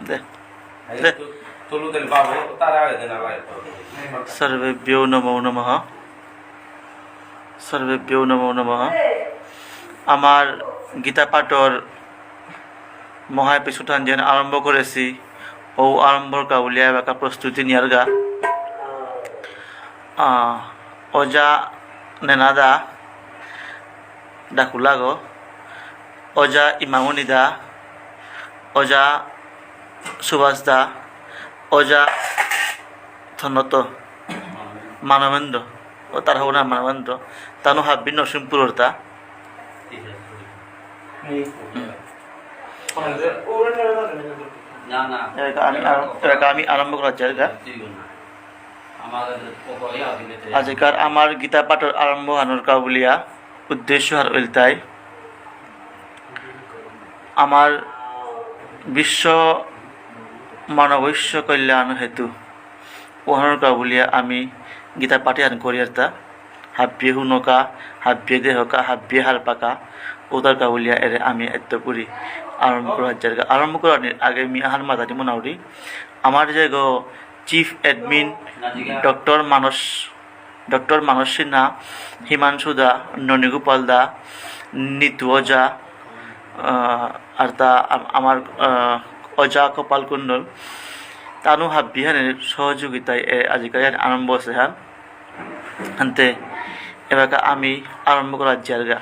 दे दे सर्वेभ्यो नमो नमः सर्वेभ्यो नमो नमः আমার গীতা পাঠর মহা এপিসোডান যেন আরম্ভ করেছি ও আরম্ভর কাউলিয়া বাকা প্রস্তুতি নিয়ার গা অজা নেনাদা ডাকুলাগো অজা ইমামনি দা অজা সুভাষ দা অজা ধনত মানবেন্দ্র ও তার হব না মানবেন্দ্র তানু হাব্বি নরসিংপুরের তা আমি আরম্ভ করার জায়গা আজকার আমার গীতা পাঠের আরম্ভ হানোর কাবুলিয়া উদ্দেশ্য আর উল্টাই আমার বিশ্ব মানবৈশ্য কল্যাণ হেতু ওহানোর কাবুলিয়া আমি গীতা পাঠে আন করিয়ারতা হাব্বিয়ে হুনকা হাব্বিয়ে দেহকা হাব্বিয়ে হারপাকা ওদার কাবুলিয়া এরে আমি এত্তপুরি আরম্ভ করার জায়গা আরম্ভ করার আগে আমি আহার মাদানি মনাউরি আমার জায়গা চিফ এডমিন ডক্টর মানস সিনহা হিমাংশু দা ননীগোপাল দা নিতু অজা আর তা আমার অজা কপাল কুণ্ডল তানু হাব্বিহানের সহযোগিতায় আজিকালি আরম্ভ আছে হ্যাঁ আনতে এবার আমি আরম্ভ করার জায়গা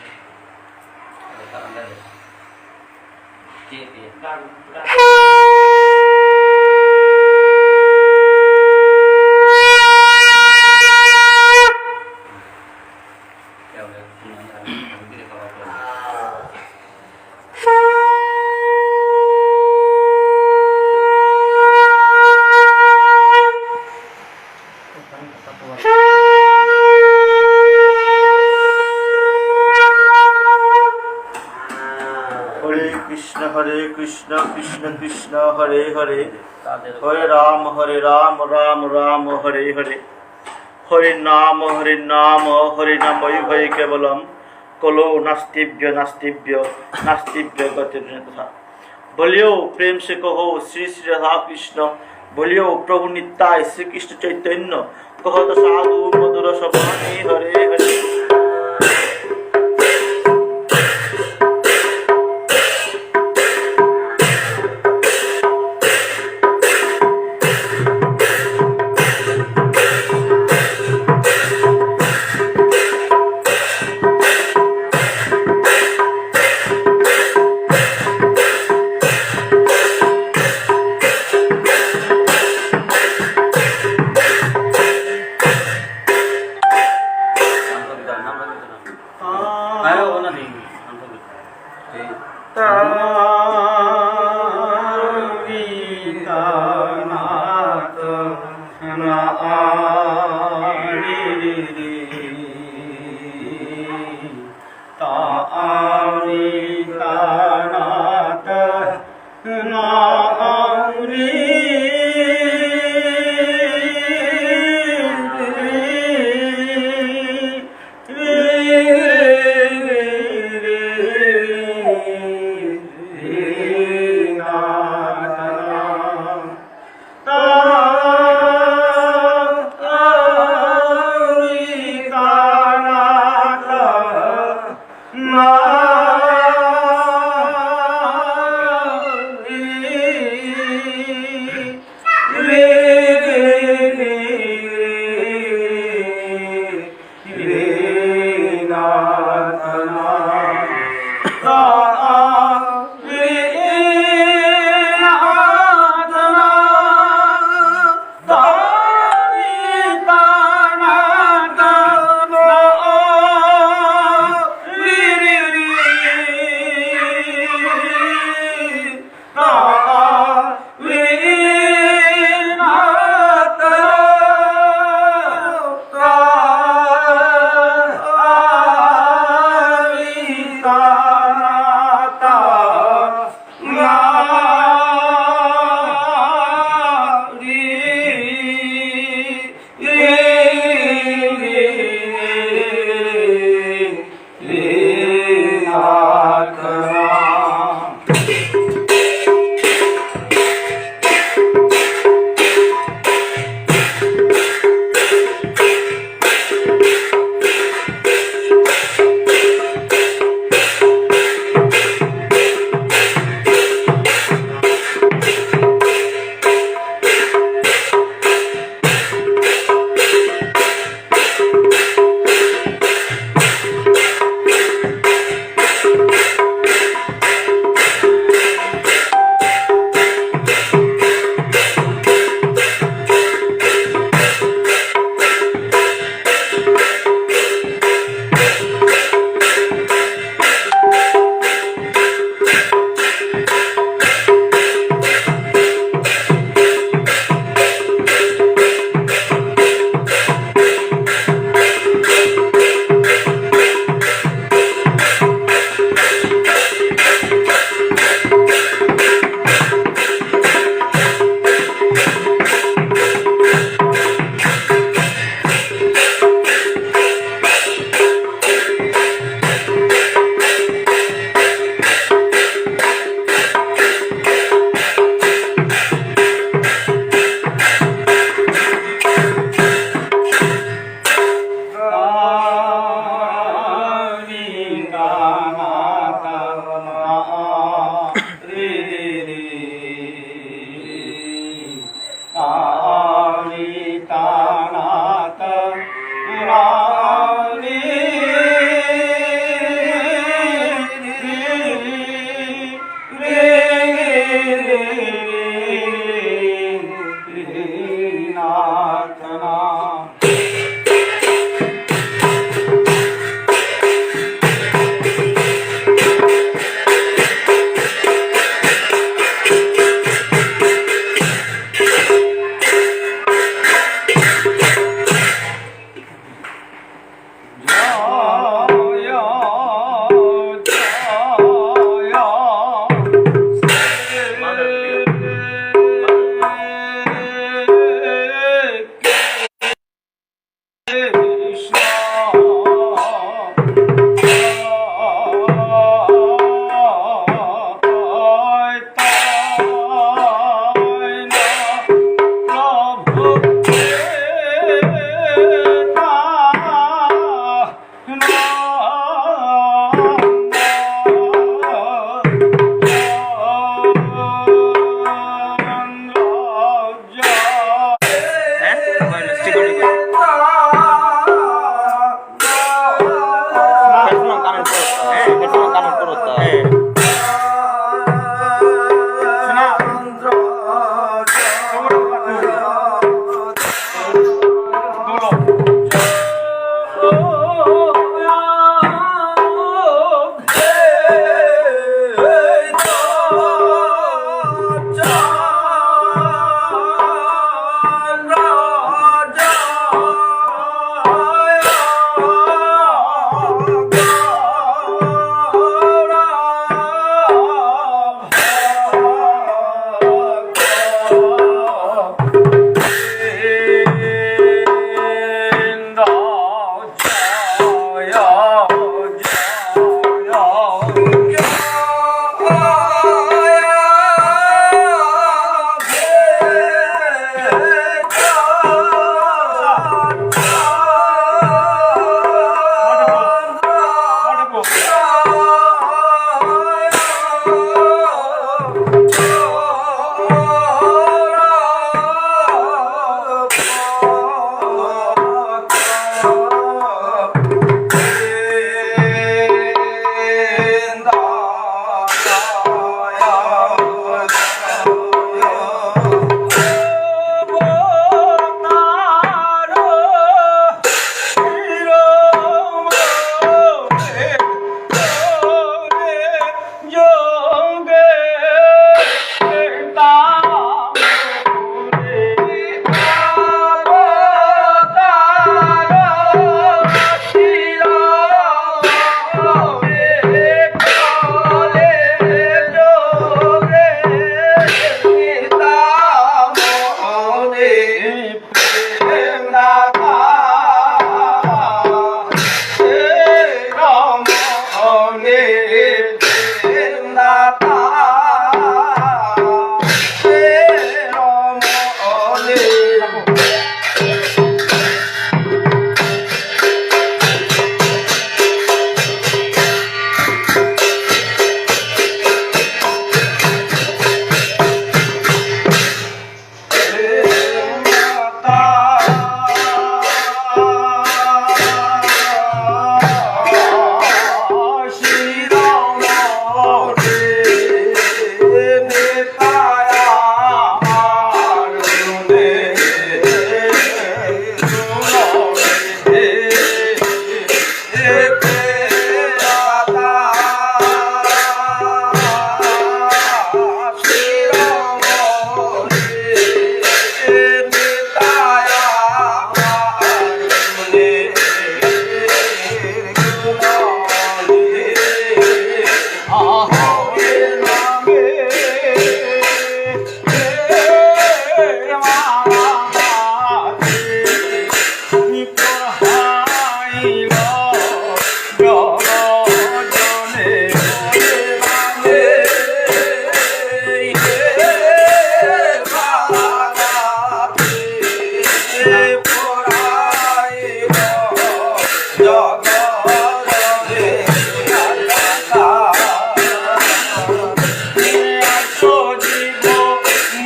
হরে কৃষ্ণ কৃষ্ণ কৃষ্ণ হরে হরে হরে রাম রাম রাম হরে হরে হরে নাম হরে নামই ভয়ে কেবলম কলো नास्तिव्य नास्तिव्य गतिर्न तथा बोलियो प्रेम से कहो श्री श्री राधा कृष्ण बोलियो प्रभु नित्याय श्री कृष्ण चैतन्य कहो तो साधु मधुर सबानी हरे हरे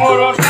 মোর